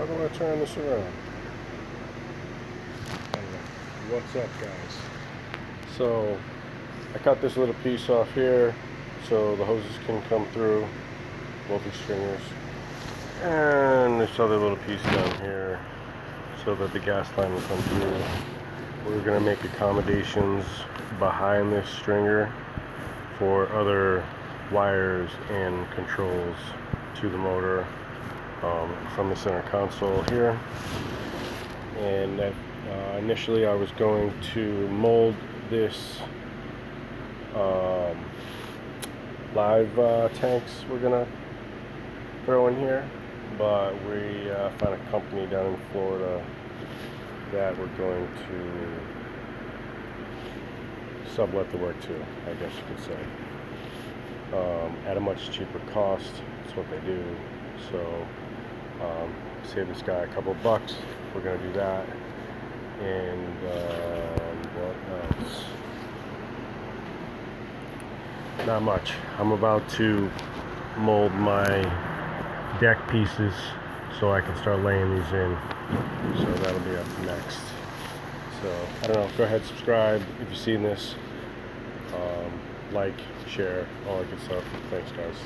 How do I turn this around? What's up, guys? So I cut this little piece off here so the hoses can come through, both these stringers, and this other little piece down here so that the gas line will come through. We're going to make accommodations behind this stringer for other wires and controls to the motor from the center console here. And that initially I was going to mold this live tanks we're gonna throw in here, but we found a company down in Florida that we're going to sublet the work to, I guess you could say, at a much cheaper cost. That's what they do. So save this guy a couple bucks. We're gonna do that. And what else? Not much. I'm about to mold my deck pieces so I can start laying these in. So that'll be up next. So I don't know. Go ahead, subscribe if you've seen this. Like, share, all that good stuff. Thanks, guys.